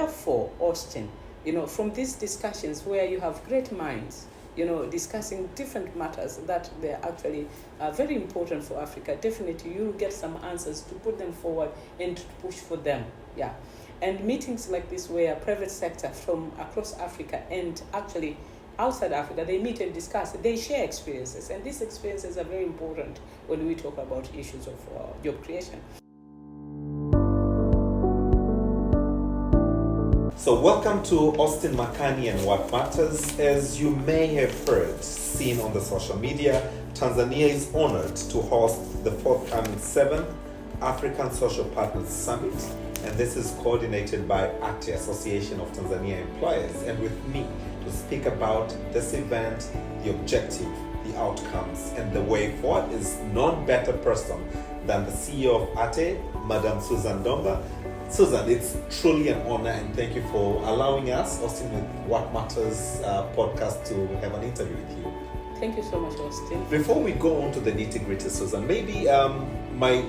therefore, Austin, from these discussions where you have great minds, discussing different matters that they're actually very important for Africa, definitely you will get some answers to put them forward and to push for them. Yeah. And meetings like this where private sector from across Africa and actually outside Africa, they meet and discuss, they share experiences. And these experiences are very important when we talk about issues of job creation. So welcome to Austin Makani and What Matters. As you may have heard, seen on the social media, Tanzania is honored to host the forthcoming 7th African Social Partners Summit. And this is coordinated by ATE, Association of Tanzania Employers. And with me to speak about this event, the objective, the outcomes, and the way forward is none better person than the CEO of ATE, Madam Suzanne Ndomba. Susan, it's truly an honor, and thank you for allowing us, Austin with What Matters podcast, to have an interview with you. Thank you so much, Austin. Before we go on to the nitty-gritty, Susan, maybe my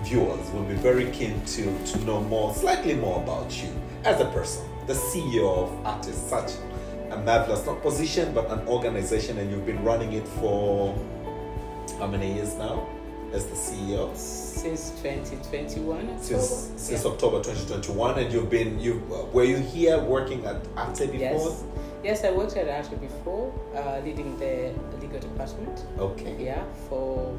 viewers will be very keen to know slightly more about you as a person, the CEO of ATE, such a marvelous, not position, but an organization, and you've been running it for how many years now as the CEO? Since 2021. Since October 2021, and were you here working at ATE before? Yes, I worked at ATE before, leading the legal department. Okay. Yeah, for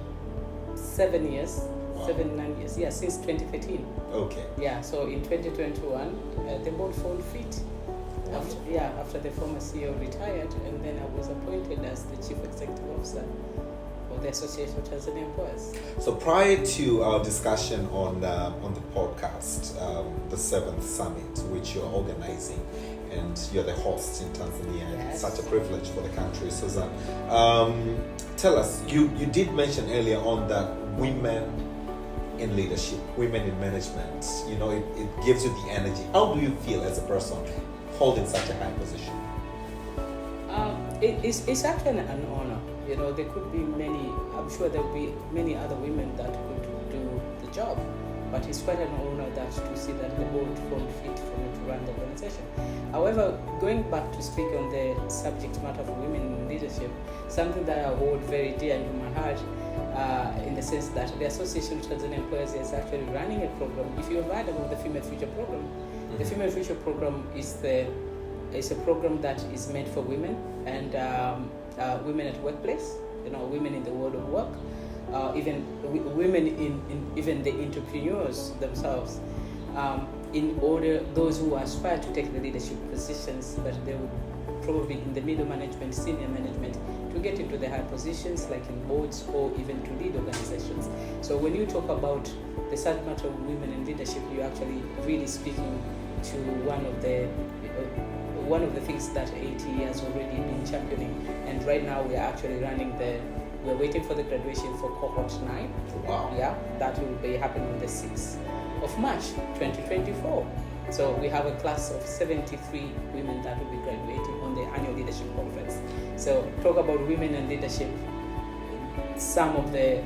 7 years. Wow. 9 years, yeah, since 2013. Okay. Yeah, so in 2021, the board fell fit. After the former CEO retired, and then I was appointed as the Chief Executive Officer of the Association of Tanzania Employers. So prior to our discussion on the podcast, the 7th Summit, which you're organizing, and you're the host in Tanzania, yes. It's such a privilege for the country, Suzanne. Tell us, you did mention earlier on that women in leadership, women in management, it gives you the energy. How do you feel as a person holding such a high position? It's actually an honor. There could be many, I'm sure there will be many other women that could do the job, but it's quite an honor to see that the board formed fit for me to run the organization. However, going back to speak on the subject matter of women in leadership, something that I hold very dear to my heart, in the sense that the Association of Tanzania Employers is actually running a program. If you've heard about the Female Future Program, the Female Future Program is a program that is meant for women and women at workplace, women in the world of work, even women in even the entrepreneurs themselves, in order those who aspire to take the leadership positions, but they would probably in the middle management, senior management, to get into the high positions like in boards or even to lead organizations. So when you talk about the subject matter of women in leadership, you're actually really speaking to one of the things that ATE has already been championing, and right now we are actually we're waiting for the graduation for cohort 9. Wow. Yeah, that will be happening on the 6th of March 2024. So we have a class of 73 women that will be graduating on the annual leadership conference. So talk about women and leadership. Some of the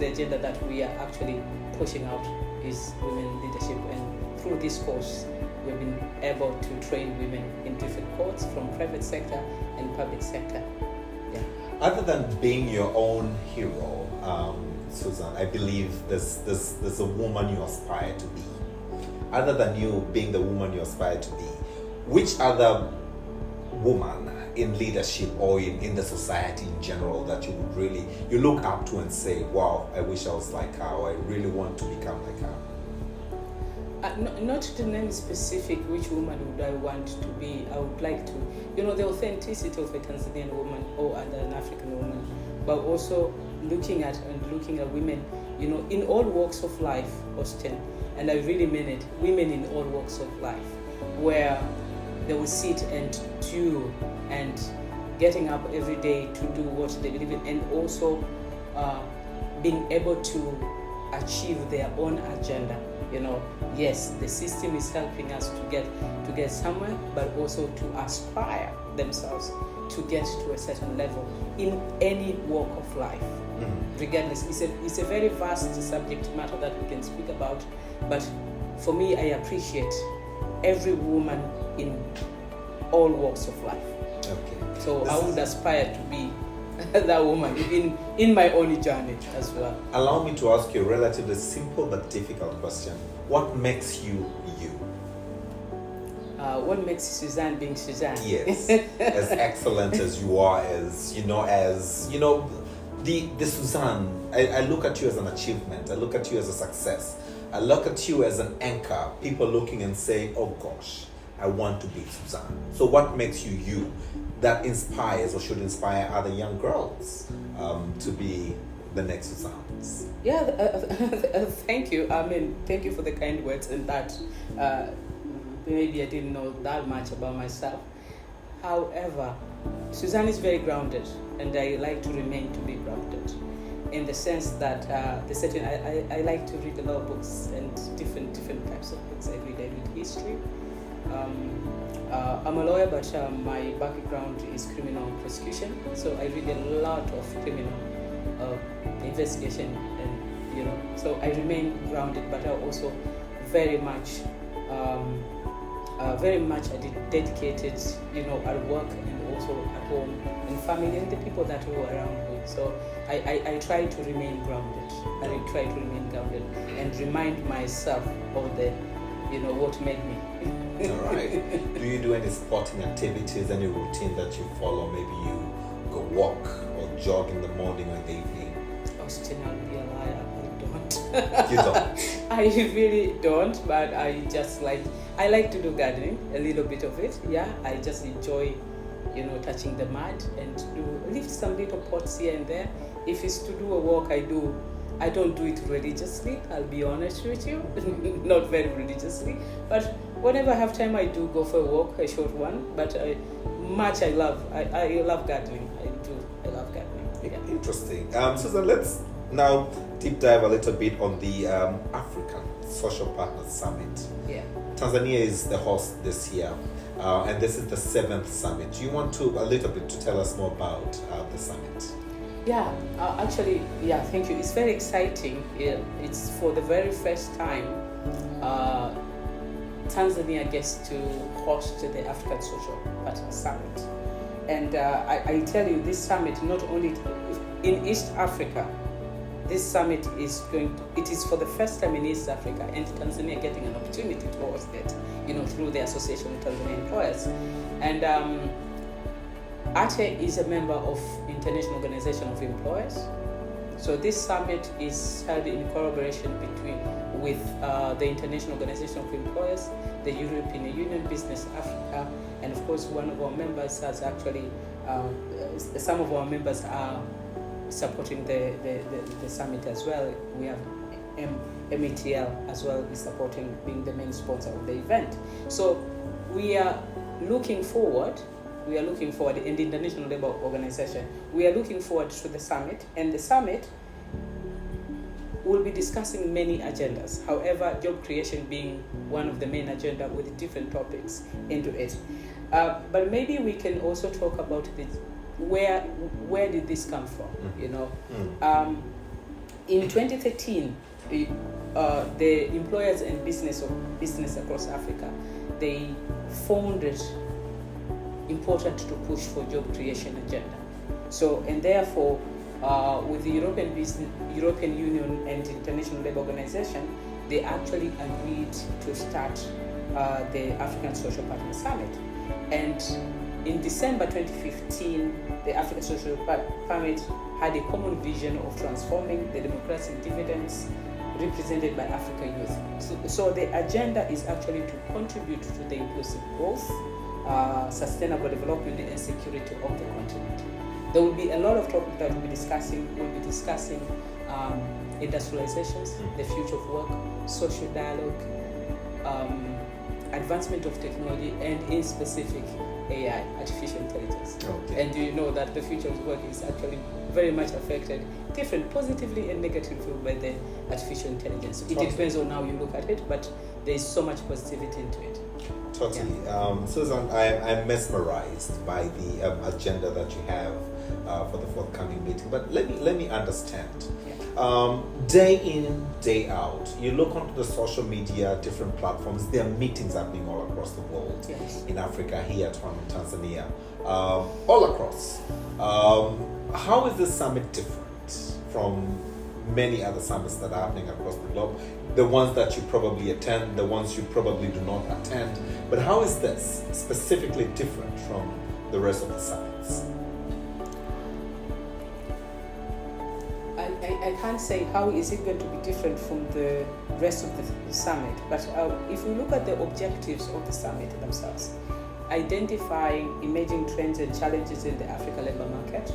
agenda that we are actually pushing out is women in leadership, and through this course we've been able to train women in different courts from private sector and public sector. Yeah. Other than being your own hero, Susan, I believe there's a woman you aspire to be. Other than you being the woman you aspire to be, which other woman in leadership or in the society in general that you look up to and say, wow, I wish I was like her, or I really want to become like her? Not to name specific which woman would I want to be. I would like to, the authenticity of a Tanzanian woman or an African woman, but also looking at women, in all walks of life, Austin, and I really mean it, women in all walks of life, where they will sit and do and getting up every day to do what they believe in, and also being able to achieve their own agenda. Yes, the system is helping us to get somewhere, but also to aspire themselves to get to a certain level in any walk of life. Mm-hmm. Regardless, it's a very vast subject matter that we can speak about, but for me, I appreciate every woman in all walks of life. Okay. So I would aspire to be that woman in my own journey as well. Allow me to ask you a relatively simple but difficult question. What makes you you? What makes Suzanne being Suzanne? Yes, as excellent as you are, the Suzanne. I look at you as an achievement. I look at you as a success. I look at you as an anchor. People looking and saying, "Oh gosh, I want to be Suzanne." So, what makes you you? That inspires or should inspire other young girls to be the next Suzannes. Yeah, thank you. I mean, thank you for the kind words, and that maybe I didn't know that much about myself. However, Suzanne is very grounded, and I like to remain to be grounded, in the sense that I like to read a lot of books and different types of books. I read history. I'm a lawyer, but my background is criminal prosecution, so I read a lot of criminal investigation, and so I remain grounded, but I also very much dedicated, at work and also at home and family and the people that were around me. So I try to remain grounded. I try to remain grounded and remind myself of the, what made me. All right. Do you do any sporting activities, any routine that you follow? Maybe you go walk or jog in the morning or in the evening? Austin, I'll be a liar. I don't. You don't? I really don't, but I like to do gardening, a little bit of it. Yeah, I just enjoy, touching the mud and lift some little pots here and there. If it's to do a walk, I don't do it religiously, I'll be honest with you. Not very religiously, but whenever I have time, I do go for a walk, a short one. But I love gardening. I love gardening. Yeah. Interesting. Susan, let's now deep dive a little bit on the African Social Partners Summit. Yeah. Tanzania is the host this year, and this is the 7th summit. Do you want to a little bit to tell us more about the summit? Yeah, thank you. It's very exciting. It's for the very first time Tanzania gets to host the African Social Partners Summit. And I tell you, this summit, not only in East Africa, this summit it is for the first time in East Africa, and Tanzania getting an opportunity to host it, through the Association of Tanzanian Employers. And ATE is a member of International Organization of Employers. So this summit is held in collaboration with the International Organization of Employers, the European Union, Business Africa, and of course one of our members has actually, some of our members are supporting the summit as well. We have METL as well is supporting, being the main sponsor of the event. So we are looking forward, in the International Labour Organization, we are looking forward to the summit, and the summit will be discussing many agendas. However, job creation being one of the main agenda with different topics into it. But maybe we can also talk about where did this come from? In 2013, the employers and business across Africa, they found it important to push for job creation agenda. So, and therefore, with the European Union and International Labour Organization, they actually agreed to start the African Social Partners Summit. And in December 2015, the African Social Summit had a common vision of transforming the democratic dividends represented by African youth. So the agenda is actually to contribute to the inclusive growth, sustainable development and security of the continent. There will be a lot of topics that we'll be discussing. We'll be discussing industrializations, the future of work, social dialogue, advancement of technology, and in specific AI, artificial intelligence. Okay. And you know that the future of work is actually very much affected, different positively and negatively, by the artificial intelligence. It depends on how you look at it, but there is so much positivity into it. Totally. Yeah. Susan, I'm mesmerized by the agenda that you have for the forthcoming meeting. But let me understand. Yeah. Day in, day out, you look onto the social media, different platforms. There are meetings happening all across the world. Yes. In Africa, here at home in Tanzania, all across. How is this summit different from many other summits that are happening across the globe? The ones that you probably attend, the ones you probably do not attend. But how is this specifically different from the rest of the summits? I can't say how is it going to be different from the rest of the summit, but if you look at the objectives of the summit themselves, identifying emerging trends and challenges in the Africa labor market,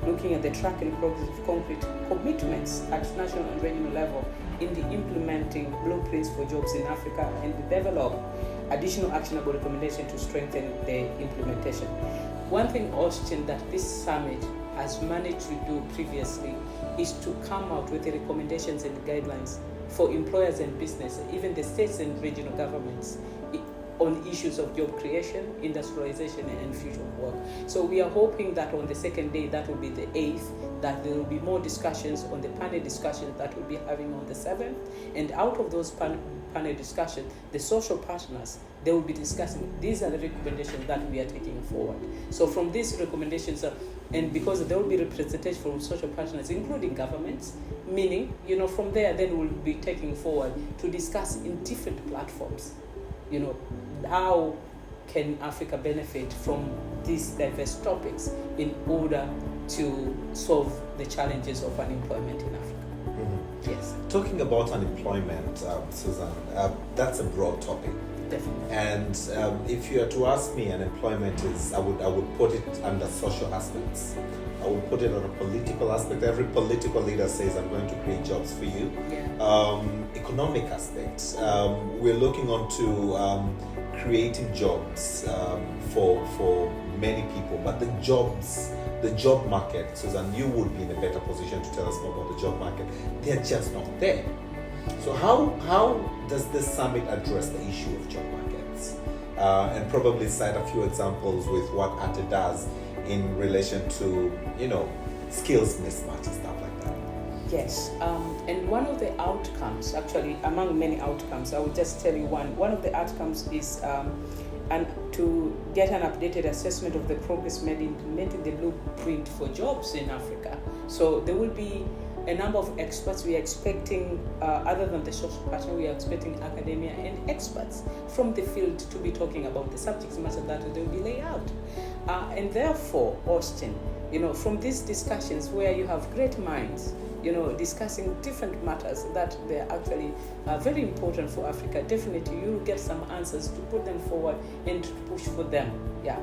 looking at the track and progress of concrete commitments at national and regional level in the implementing blueprints for jobs in Africa, and develop additional actionable recommendations to strengthen the implementation. One thing, Austin, that this summit has managed to do previously is to come out with the recommendations and guidelines for employers and business, even the states and regional governments, on issues of job creation, industrialization, and future of work. So we are hoping that on the second day, that will be the 8th, that there will be more discussions on the panel discussions that we'll be having on the 7th. And out of those panel discussions, the social partners, they will be discussing, these are the recommendations that we are taking forward. So from these recommendations, and because there will be representation from social partners, including governments, meaning, from there, then we'll be taking forward to discuss in different platforms, how can Africa benefit from these diverse topics in order to solve the challenges of unemployment in Africa. Mm-hmm. Yes. Talking about unemployment, Suzanne, that's a broad topic. Definitely. And if you are to ask me, unemployment is, I would put it under social aspects. I would put it on a political aspect. Every political leader says, I'm going to create jobs for you. Yeah. Economic aspects. We're looking onto creating jobs for many people, but the job market, Suzanne, you would be in a better position to tell us more about the job market. They're just not there. So how does this summit address the issue of job markets? And probably cite a few examples with what ATE does in relation to, skills mismatch and stuff like that. Yes, and one of the outcomes, actually, among many outcomes, I will just tell you one. One of the outcomes is to get an updated assessment of the progress made in implementing the blueprint for jobs in Africa. So there will be a number of experts. We are expecting, other than the social partner, we are expecting academia and experts from the field to be talking about the subject matter that they will be laid out. And therefore, Austin, from these discussions where you have great minds, discussing different matters that they're actually very important for Africa, definitely you will get some answers to put them forward and to push for them. Yeah.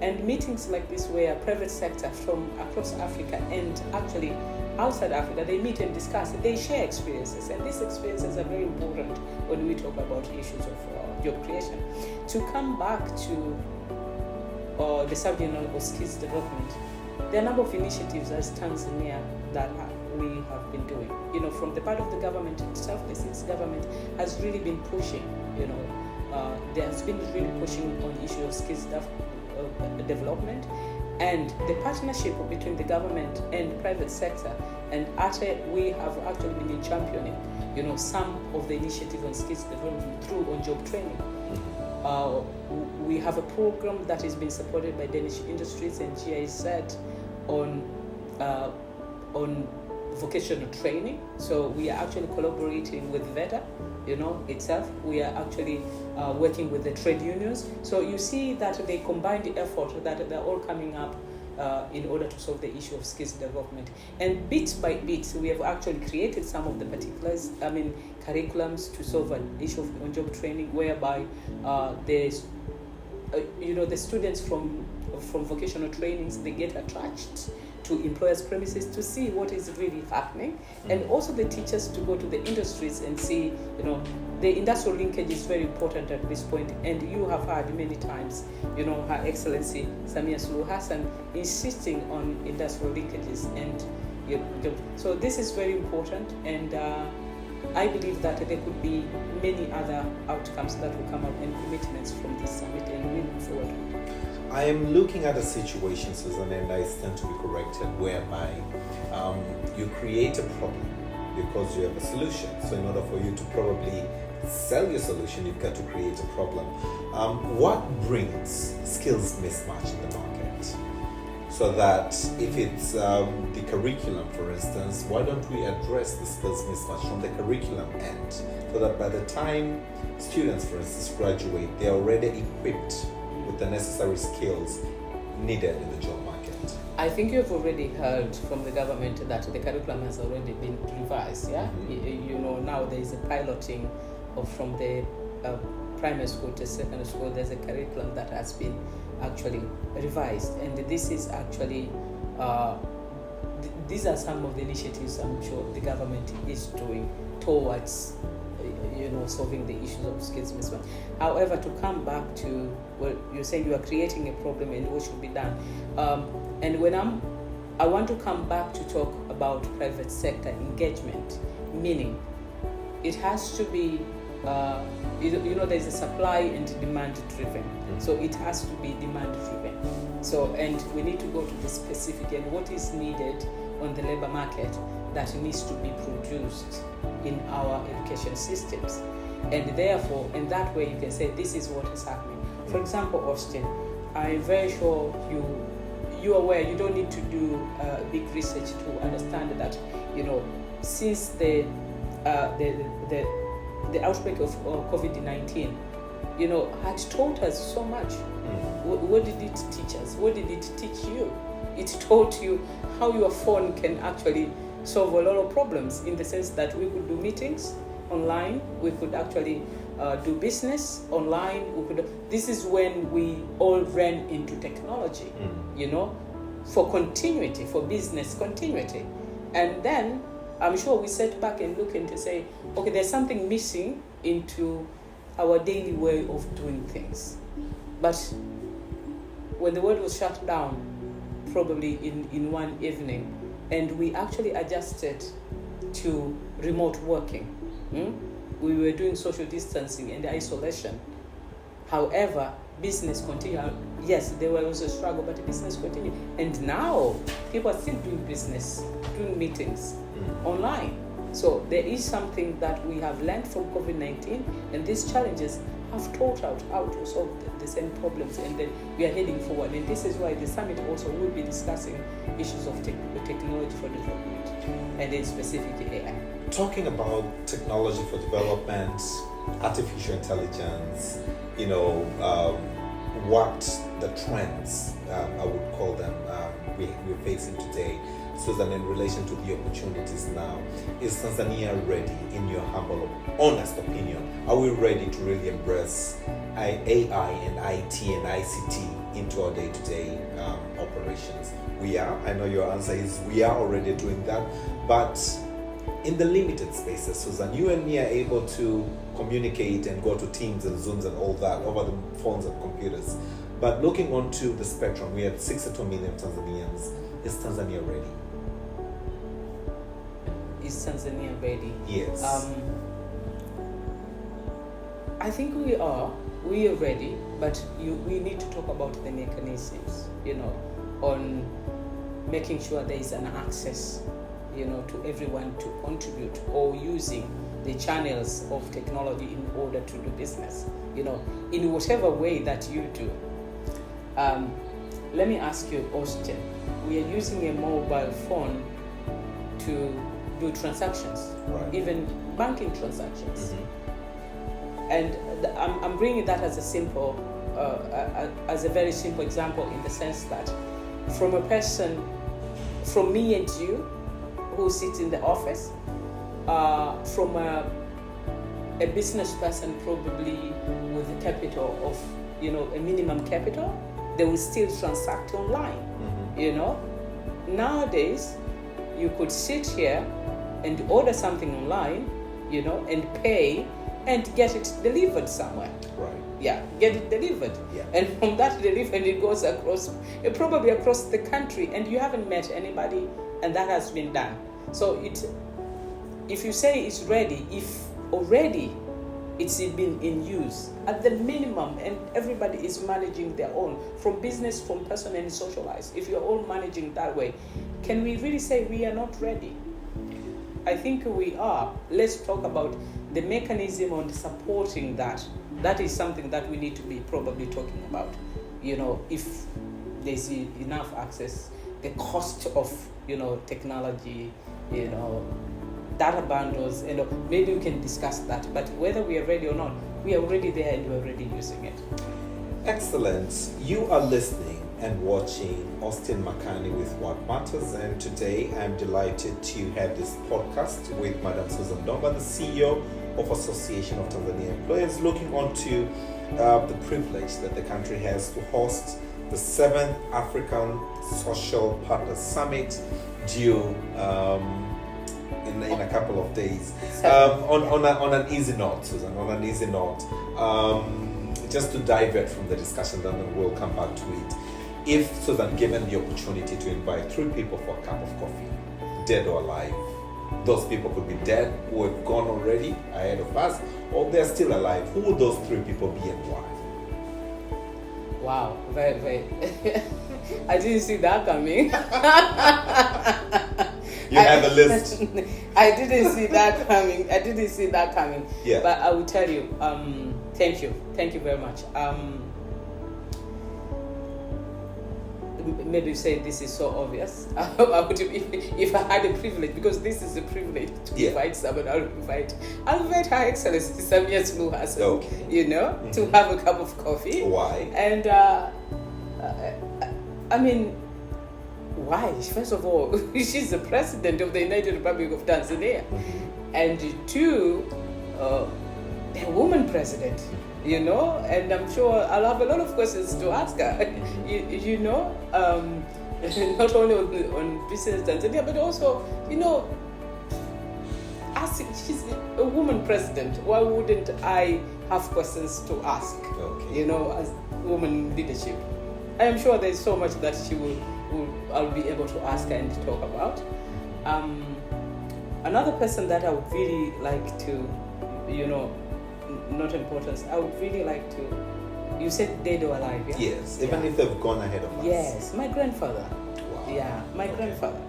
And meetings like this where private sector from across Africa and actually outside Africa, they meet and discuss, they share experiences, and these experiences are very important when we talk about issues of job creation. To come back to the subject of skills development, there are a number of initiatives as Tanzania that we have been doing. From the part of the government itself, the state government has really been pushing, there has been really pushing on the issue of skills development, and the partnership between the government and private sector. And ATE, we have actually been championing, some of the initiatives on skills development through on-job training. We have a program that has been supported by Danish Industries and GIZ on vocational training. So we are actually collaborating with VETA, itself. We are actually working with the trade unions. So you see that they combine the effort that they're all coming up in order to solve the issue of skills development. And bit by bit, we have actually created some of the particulars, curriculums to solve an issue of on-job training, whereby the students from vocational trainings, they get attached to employers' premises to see what is really happening, and also the teachers to go to the industries and see, the industrial linkage is very important at this point, and you have heard many times, Her Excellency Samia Suluhu Hassan insisting on industrial linkages, and so this is very important, and I believe that there could be many other outcomes that will come out and commitments from this summit, and we look forward to it. I am looking at a situation, Suzanne, and I stand to be corrected, whereby you create a problem because you have a solution. So in order for you to probably sell your solution, you've got to create a problem. What brings skills mismatch in the market? So that if it's the curriculum, for instance, why don't we address the skills mismatch from the curriculum end, so that by the time students, for instance, graduate, they're already equipped with the necessary skills needed in the job market? I think you've already heard from the government that the curriculum has already been revised. Yeah, now there is a piloting from the primary school to secondary school. There's a curriculum that has been actually revised, and this is actually these are some of the initiatives I'm sure the government is doing towards solving the issues of skills mismatch. However, to come back to you're saying you are creating a problem and what should be done, and when I want to come back to talk about private sector engagement, meaning it has to be there's a supply and demand driven. So it has to be demand driven. So, and we need to go to the specific and what is needed on the labor market that needs to be produced in our education systems. And therefore, in that way, you can say this is what is happening. For example, Austin, I'm very sure you're aware, you don't need to do big research to understand that, since the outbreak of COVID-19, had taught us so much. What did it teach us? What did it teach you? It taught you how your phone can actually solve a lot of problems, in the sense that we could do meetings online, we could actually do business online. This is when we all ran into technology, for continuity, for business continuity. And then I'm sure we sat back and looked into say, okay, there's something missing into our daily way of doing things. But when the world was shut down, probably in one evening, and we actually adjusted to remote working, we were doing social distancing and isolation. However, business continued. Yes, there was a struggle, but business continued. And now people are still doing business, doing meetings online. So there is something that we have learned from COVID-19, and these challenges have taught out how to solve the same problems, and then we are heading forward. And this is why the summit also will be discussing issues of technology for development, and then specifically AI. Talking about technology for development, artificial intelligence, what the trends, I would call them, we're facing today. Susan, in relation to the opportunities now, is Tanzania ready, in your humble, honest opinion? Are we ready to really embrace AI and IT and ICT into our day-to-day operations? We are. I know your answer is we are already doing that, but in the limited spaces, Susan, you and me are able to communicate and go to Teams and Zooms and all that over the phones and computers. But looking onto the spectrum, we had 62 million Tanzanians. Is Tanzania ready? Is Tanzania ready? Yes. I think we are ready, but we need to talk about the mechanisms, on making sure there is an access, to everyone to contribute, or using the channels of technology in order to do business, in whatever way that you do. Let me ask you, Austin, we are using a mobile phone to do transactions, right, even banking transactions. And I'm bringing that as a very simple example, in the sense that from a person, from me and you, who sits in the office, from a business person probably with a capital of, a minimum capital, they will still transact online. Nowadays, you could sit here and order something online, and pay and get it delivered somewhere. Right. Yeah, get it delivered. Yeah. And from that delivered, it goes across, probably across the country, and you haven't met anybody, and that has been done. So if you say it's ready, if already it's been in use at the minimum, and everybody is managing their own, from business, from personal and socialized. If you're all managing that way, can we really say we are not ready? I think we are. Let's talk about the mechanism on supporting that. That is something that we need to be probably talking about. If there's enough access, the cost of, technology, data bundles, maybe we can discuss that. But whether we are ready or not, we are already there and we're already using it. Excellent. You are listening and watching Austin Makani with What Matters, and today I'm delighted to have this podcast with Madam Suzanne Ndomba, the CEO of Association of Tanzania Employers, looking onto the privilege that the country has to host the 7th African Social Partners Summit due in a couple of days. On an easy note, Susan, just to divert from the discussion, then we'll come back to it. If Susan given the opportunity to invite 3 people for a cup of coffee, dead or alive, those people could be dead who have gone already ahead of us, or they're still alive. Who would those 3 people be and why? Wow, very, very. I didn't see that coming. You have a list. I didn't see that coming. Yeah. But I will tell you, thank you very much. Maybe say this is so obvious. I would, if I had a privilege, because this is a privilege to invite someone, I'll invite Her Excellency Samia Suluhu Hassan, to have a cup of coffee. Why? And I mean, why? First of all, she's the president of the United Republic of Tanzania, and 2, the woman president. And I'm sure I'll have a lot of questions to ask her, not only on business Tanzania, but also, she's a woman president. Why wouldn't I have questions to ask, as woman leadership? I am sure there's so much that I'll be able to ask her and talk about. Another person that I would really like to, not importance, I would really like to, you said dead or alive, yeah? Yes, even if they've gone ahead of us. Yes, my grandfather. Wow. Yeah, my grandfather.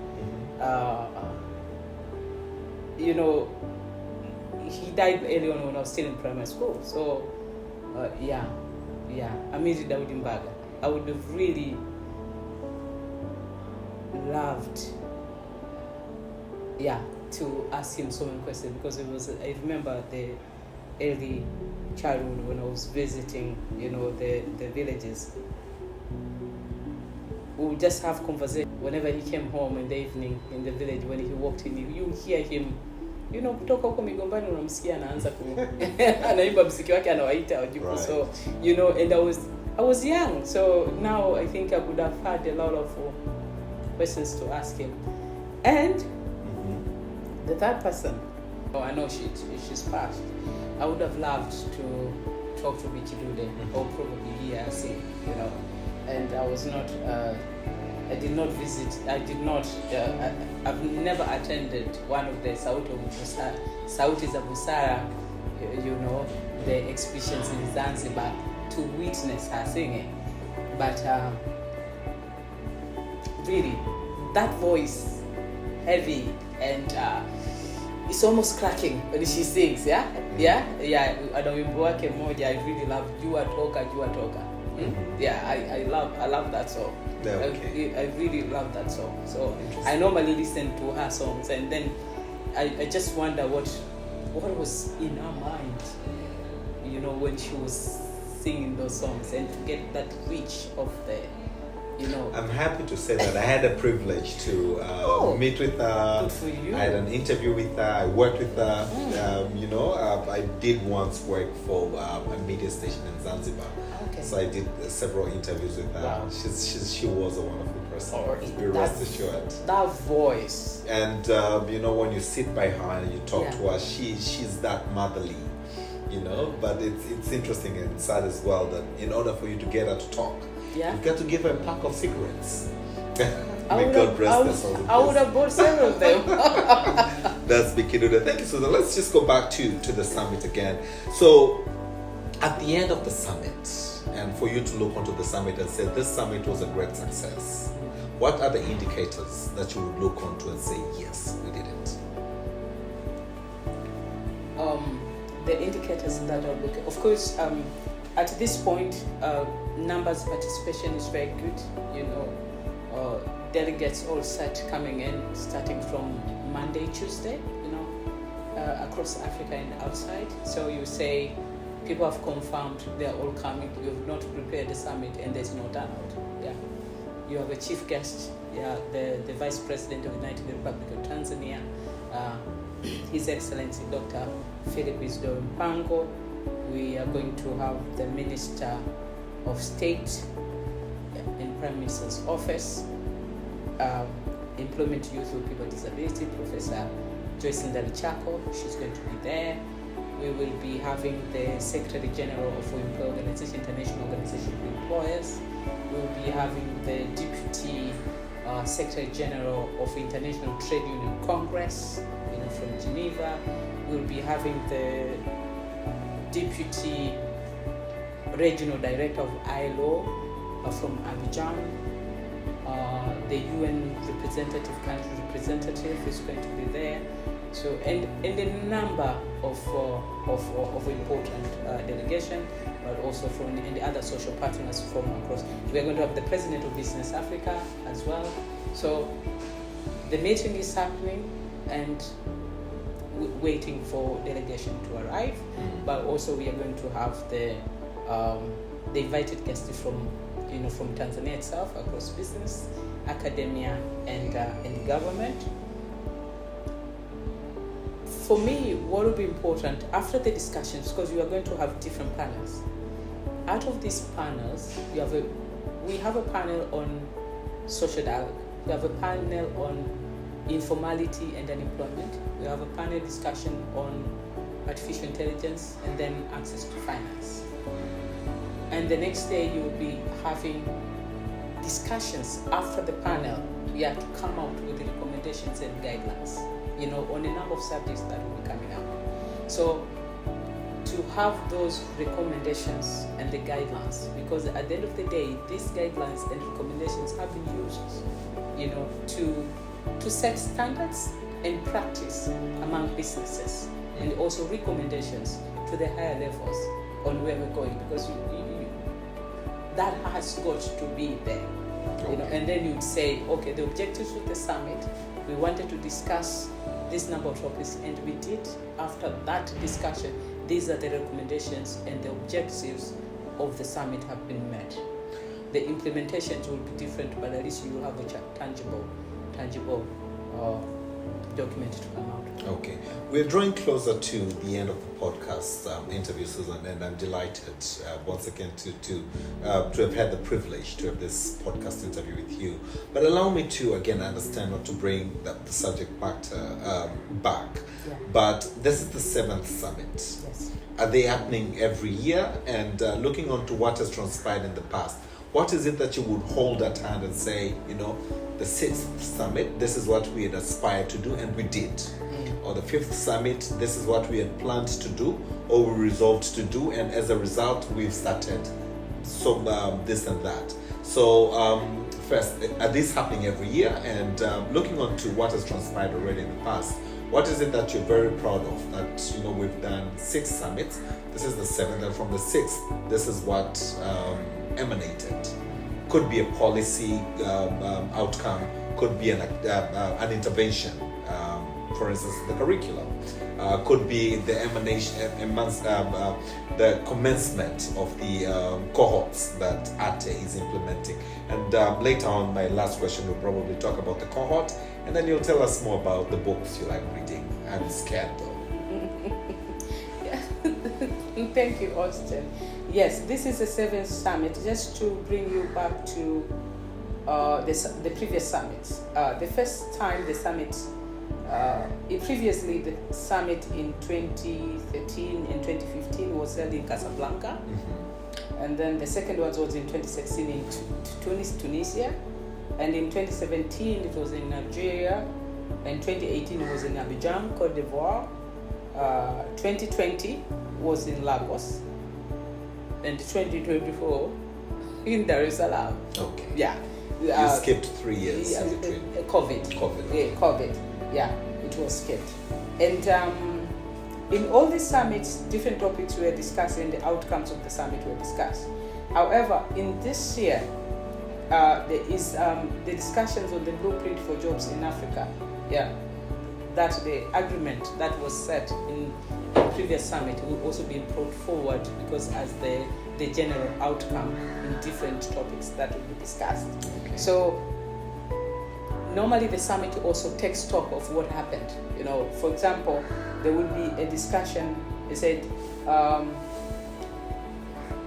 He died early on when I was still in primary school. So, Amiri Daudi Mbaga. I would have really loved, to ask him so many questions, because I remember the early childhood when I was visiting, the villages. We would just have conversation. Whenever he came home in the evening in the village, when he walked in, you hear him, kutoka huko Migombani unamsikia anaanza anaimba muziki wake anawaita wajukuu. So, and I was young, so now I think I would have had a lot of questions to ask him. And the third person, I know she's passed. I would have loved to talk to Richie Dude, or probably hear her sing, And I was not, I did not visit, I've never attended one of the Sauti za Busara, the exhibitions in Zanzibar to witness her singing. But really, that voice, heavy and it's almost cracking when she sings, ana wimbo wake mmoja I really love, Jua Toka. I love that song. Okay. I really love that song. So I normally listen to her songs, and then I just wonder what was in her mind, when she was singing those songs, and to get that reach of the, I'm happy to say that I had a privilege to meet with her. Good for you. I had an interview with her. I worked with her. I did once work for a media station in Zanzibar. Okay. So I did several interviews with her. Wow. She was a wonderful person. Be rest assured. That voice. And when you sit by her and you talk to her, she's that motherly. But it's interesting and sad as well that in order for you to get her to talk, you've got to give her a pack of cigarettes. May God rest her soul. I would have bought several of them. That's Bikidude. Thank you, Susan. Let's just go back to the summit again. So, at the end of the summit, and for you to look onto the summit and say, this summit was a great success, what are the indicators that you would look onto and say, yes, we did it? The indicators that are looking, of course, at this point, numbers participation is very good. You know, delegates all start coming in, starting from Monday, Tuesday. You know, across Africa and outside. So you say people have confirmed they are all coming. You have not prepared the summit, and there's no turnout. Yeah, you have a chief guest. Yeah, the Vice President of the United Republic of Tanzania. His Excellency Dr. Philip Isdor Mpango. We are going to have the Minister of State in Prime Minister's Office, Employment Youth with People with Disability, Professor Joyce Ndalichako. She's going to be there. We will be having the Secretary General of WIMPE Organization, International Organization of Employers. We will be having the Deputy Secretary General of International Trade Union Congress, from Geneva. We'll be having the Deputy Regional Director of ILO from Abidjan. The UN representative, country representative is going to be there. So, and a number of important delegation, but also from the other social partners from across. We are going to have the President of Business Africa as well. So, the meeting is happening, and waiting for delegation to arrive, but also we are going to have the invited guests from Tanzania itself, across business, academia, and government. For me, what will be important after the discussions, because we are going to have different panels. Out of these panels, we have a panel on social dialogue. We have a panel on informality and unemployment. We have a panel discussion on artificial intelligence, and then access to finance. And the next day you will be having discussions after the panel. We have to come out with the recommendations and guidelines, on a number of subjects that will be coming up. So to have those recommendations and the guidelines, because at the end of the day, these guidelines and recommendations have been used, to set standards and practice among businesses, and also recommendations to the higher levels on where we're going, because that has got to be there. And then you'd say, okay, the objectives of the summit, we wanted to discuss this number of topics, and we did. After that discussion, these are the recommendations, and the objectives of the summit have been met. The implementations will be different, but at least you will have a tangible document to come out. Okay, we're drawing closer to the end of the podcast interview, Susan, and I'm delighted once again to have had the privilege to have this podcast interview with you. But allow me to again understand, not to bring the subject back. Yeah. But this is the 7th summit. Yes. Are they happening every year? And looking on to what has transpired in the past, what is it that you would hold at hand and say, the 6th summit, this is what we had aspired to do and we did. Or the 5th summit, this is what we had planned to do or we resolved to do, and as a result, we've started this and that. So first, are these happening every year? And looking on to what has transpired already in the past, what is it that you're very proud of? That, we've done 6 summits, this is the 7th, and from the 6th, this is what emanated. Could be a policy outcome, could be an intervention, for instance, the curriculum, could be the the commencement of the cohorts that ATE is implementing. And later on, my last question will probably talk about the cohort, and then you'll tell us more about the books you like reading. I'm scared though. Thank you, Austin. Yes, this is the 7th summit. Just to bring you back to the previous summits. The first time the summit, previously the summit in 2013 and 2015 was held in Casablanca. Mm-hmm. And then the second one was in 2016 in Tunisia. And in 2017 it was in Nigeria. and 2018 was in Abidjan, Cote d'Ivoire. 2020 was in Lagos, and 2024 in Dar es Salaam. Okay. Yeah. You skipped 3 years Yeah, in between. COVID. Okay. Yeah, COVID. Yeah, it was skipped. And in all these summits, different topics were discussed and the outcomes of the summit were discussed. However, in this year, there is the discussions on the blueprint for jobs in Africa. Yeah, that the agreement that was set in the previous summit will also be brought forward because as the general outcome in different topics that will be discussed. Okay. So normally the summit also takes stock of what happened. You know, for example, there will be a discussion. They said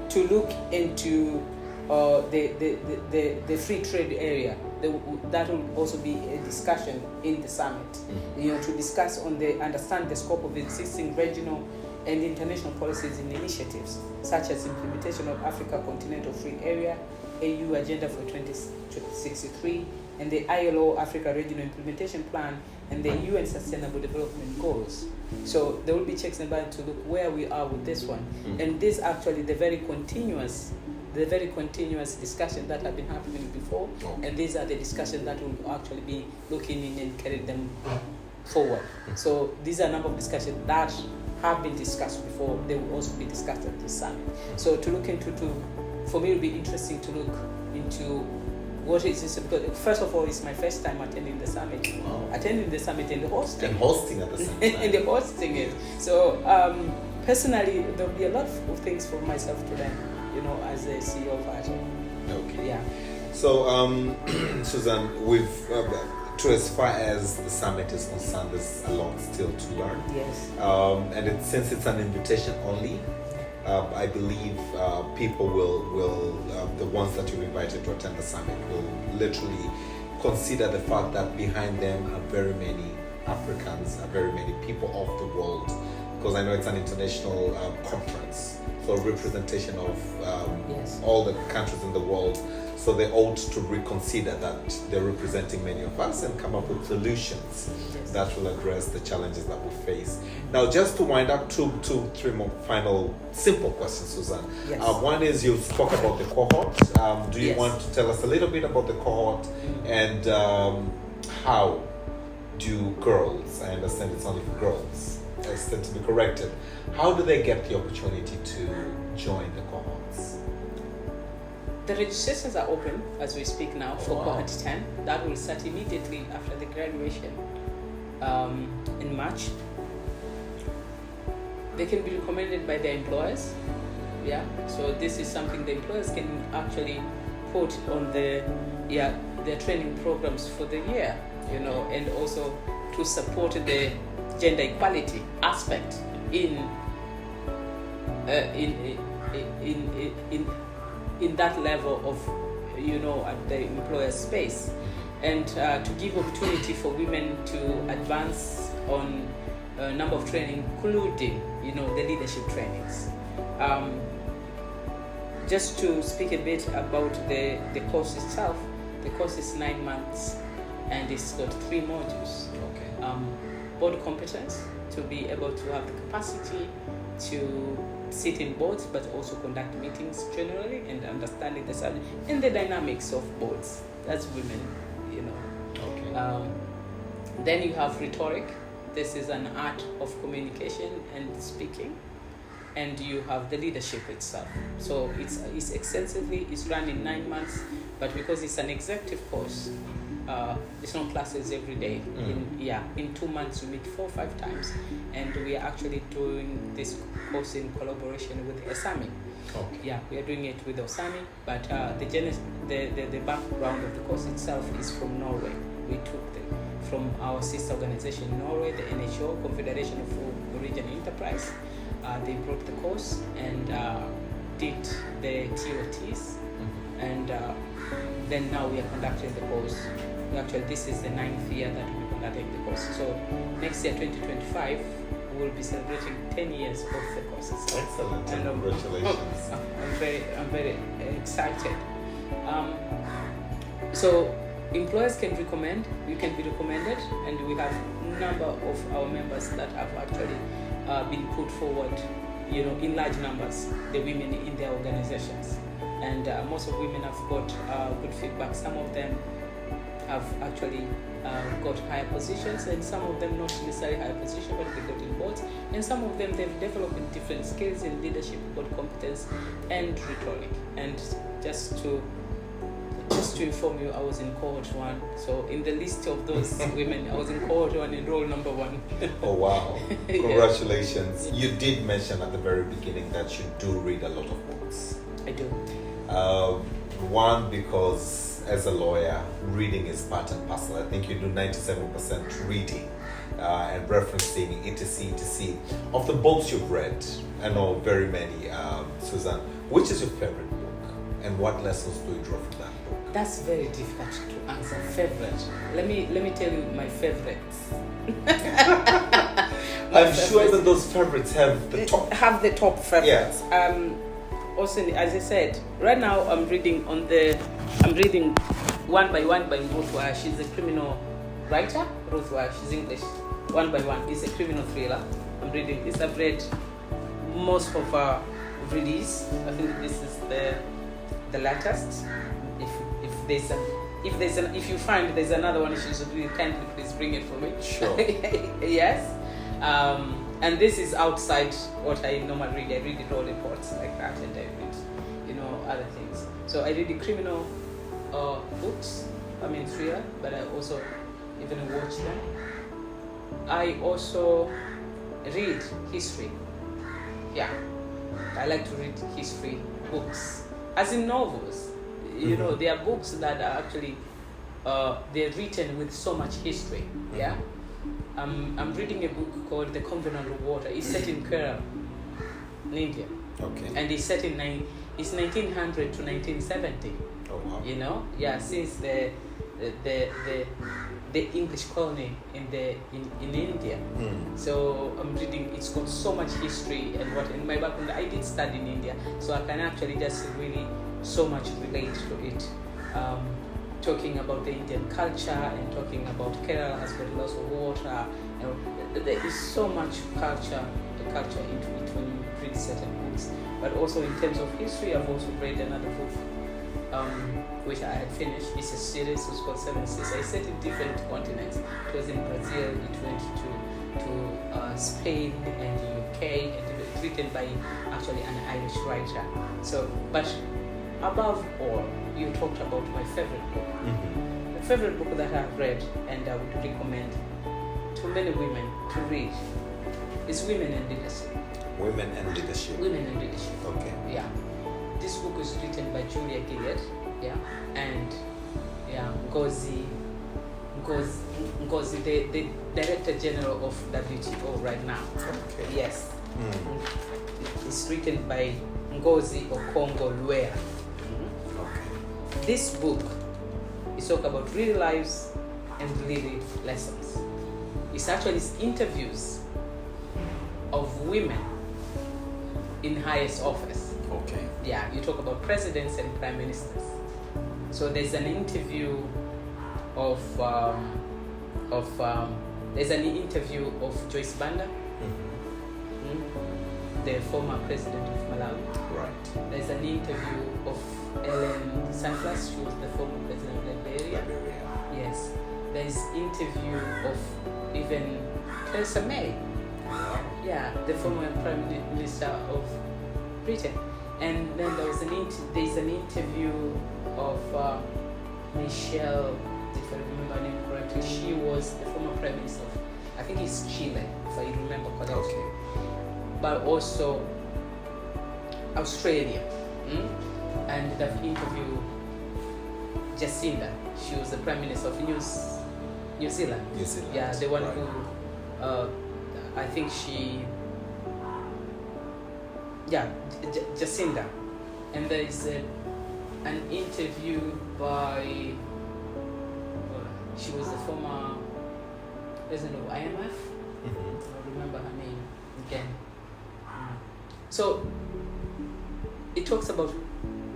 to look into the free trade area. That will also be a discussion in the summit. Mm-hmm. You know, to discuss understand the scope of existing regional and international policies and initiatives, such as implementation of Africa Continental Free Area, AU Agenda for 2063, and the ILO Africa Regional Implementation Plan, and the UN Sustainable Development Goals. So there will be checks and balances to look where we are with this one. Mm-hmm. And this actually the very continuous discussion that have been happening before, and these are the discussions that will actually be looking in and carry them forward. So these are a number of discussions that have been discussed before. They will also be discussed at this summit. So to look into, for me, it will be interesting to look into what is this, because first of all, it's my first time attending the summit. Wow. Attending the summit and hosting. And hosting at the same time. And the hosting it. So personally, there will be a lot of things for myself to learn, you know, as a CEO of Agile. Okay. Yeah. So, Suzanne, to as far as the summit is concerned, there's a lot still to learn. Yes. And since it's an invitation only, I believe people will the ones that you've invited to attend the summit will literally consider the fact that behind them are very many Africans, are very many people of the world, because I know it's an international conference, so representation of Yes. all the countries in the world. So they ought to reconsider that they're representing many of us and come up with solutions that will address the challenges that we face. Now, just to wind up, three more final simple questions, Suzanne. Yes. One is you spoke about the cohort. Do you Yes. want to tell us a little bit about the cohort and how do girls, I understand it's only for girls, I stand to be corrected, how do they get the opportunity to join the cohorts? The registrations are open as we speak now for cohort 10. That will start immediately after the graduation in March. They can be recommended by their employers. Yeah, so this is something the employers can actually put on their training programs for the year, you know, and also to support the gender equality aspect in that level of, you know, at the employer space, and to give opportunity for women to advance on a number of training, including, you know, the leadership trainings. Just to speak a bit about the course itself, the course is 9 months and it's got 3 modules. Okay. Board competence, to be able to have the capacity to sit in boards but also conduct meetings generally and understanding the subject and the dynamics of boards. That's women, you know. Okay. Then you have rhetoric. This is an art of communication and speaking. And you have the leadership itself. So it's extensively, it's run in 9 months, but because it's an executive course, there's no classes every day. In 2 months we meet 4 or 5 times, and we are actually doing this course in collaboration with Osami. Okay. Yeah, we are doing it with Osami, but the background of the course itself is from Norway. We took from our sister organization in Norway, the NHO, Confederation of Norwegian Enterprise. They brought the course and did the TOTs, and then now we are conducting the course. Actually, this is the 9th year that we're conducting the course. So next year, 2025, we will be celebrating 10 years of the course itself. Excellent, and congratulations. I'm very excited. So employers can recommend, you can be recommended, and we have a number of our members that have actually been put forward, in large numbers, the women in their organizations. And most of women have got good feedback. Some of them have actually got higher positions, and some of them not necessarily higher position, but they got in boards. And some of them, they've developed different skills in leadership, got competence, and rhetoric. And just to inform you, I was in cohort 1. So in the list of those women, I was in cohort 1 and role number 1. Oh wow! Congratulations! Yeah. You did mention at the very beginning that you do read a lot of books. I do. One, because as a lawyer, reading is part and parcel. I think you do 97% reading and referencing etc. Of the books you've read, I know very many, Suzanne, which is your favorite book and what lessons do you draw from that book? That's very difficult to answer. Favorite. Let me tell you my favorites. I'm sure that those favorites have the top. Have the top favorites. Yeah. Also, as I said, right now I'm reading One by One by Ruth Wire. She's a criminal writer. Ruth Wire, she's English. One by One is a criminal thriller. I'm reading this. I've read most of her release. I think this is the latest. If you find there's another one, you should really kindly please bring it for me. Sure. Yes. And this is outside what I normally read. I read the law reports like that, and I read, other things. So I read the criminal books, thriller, but I also even watch them. I also read history. Yeah, I like to read history books, as in novels. Mm-hmm. There are books that are actually they're written with so much history. Yeah. I'm reading a book called The Covenant of Water. It's set in Kerala, in India. Okay. And it's set in 1900 to 1970. Oh wow. Since the English colony in India. So I'm reading. It's got so much history and what in my background. I did study in India, so I can actually just really so much relate to it. Talking about the Indian culture and talking about Kerala has got lots of water. There is so much culture into it when you read certain books. But also in terms of history, I've also read another book which I had finished. It's a series. It's called Seven Seas. I set in different continents. It was in Brazil. It went to Spain and the UK, and it was written by actually an Irish writer. So, but above all, you talked about my favorite book. Mm-hmm. The favorite book that I've read and I would recommend to many women to read is Women and Leadership. Women and Leadership. Women and Leadership. Okay. Yeah. This book is written by Julia Gillard. Yeah. And Ngozi, the Director General of WTO right now. Okay. Yes. It's written by Ngozi Okonjo-Iweala. This book is talk about real lives and real lessons. It's actually interviews of women in highest office. Okay. Yeah, you talk about presidents and prime ministers. So there's an interview of Joyce Banda, the former president of Malawi. Right. There's an interview of Ellen Sanflas, she was the former president of Liberia. Yes. There's interview of even Theresa May. Yeah, the former Prime Minister of Britain. And then there's an interview of Michelle, if I remember her name correctly. She was the former Prime Minister of, I think it's Chile, if I remember correctly. Okay. But also Australia. And they've interviewed Jacinda. She was the Prime Minister of New Zealand. New Zealand. Yeah, the one right. who, I think she, Jacinda. And there is an interview by, she was the former president of IMF. I remember her name again. So it talks about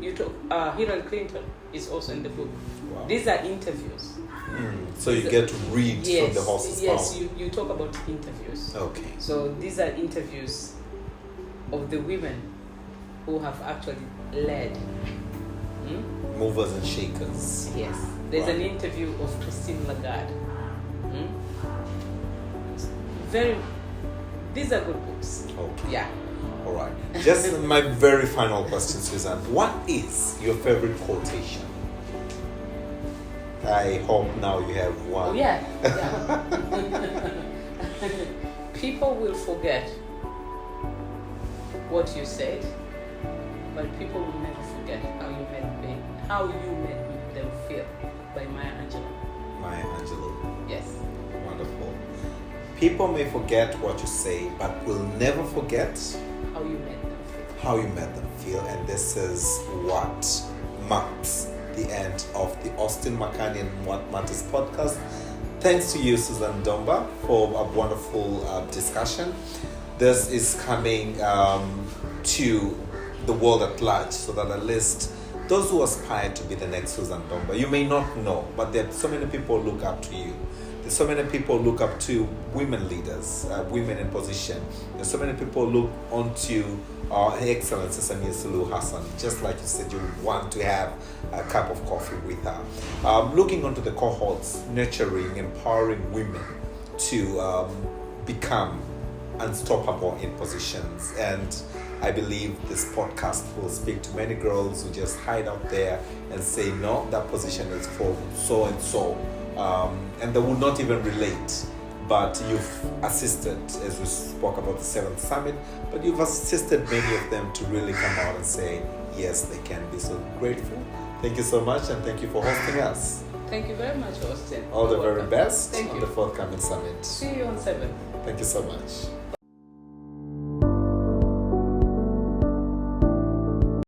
You talk. Hillary Clinton is also in the book. Wow. These are interviews. So you get to read from the horse's Yes, mouth. you talk about interviews. Okay. So these are interviews of the women who have actually led. Movers and shakers. Yes. There's Right. an interview of Christine Lagarde. These are good books. Okay. Yeah. All right. Just my very final question, Suzanne. What is your favorite quotation? I hope now you have one. Oh, yeah. People will forget what you said, but people will never forget how you made them feel. By Maya Angelou. Maya Angelou. Yes. Wonderful. People may forget what you say, but will never forget How you made them feel. how you made them feel. And this is what marks the end of the Austin McCann and What Matters podcast. Thanks to you, Suzanne Ndomba, for a wonderful discussion. This is coming to the world at large, so that at least those who aspire to be the next Suzanne Ndomba, you may not know, but there are so many people who look up to you. There's so many people who look up to women leaders, women in position. There's so many people who look onto Her Excellency Samia Suluhu Hassan. Just like you said, you want to have a cup of coffee with her. Looking onto the cohorts, nurturing, empowering women to become unstoppable in positions. And I believe this podcast will speak to many girls who just hide out there and say, no, that position is for so and so. And they will not even relate. But you've assisted, as we spoke about the 7th Summit, but you've assisted many of them to really come out and say, yes, they can be. So grateful. Thank you so much, and thank you for hosting us. Thank you very much, Austin. All the You're very welcome. best Thank on you. the forthcoming summit. See you on 7th. Thank you so much.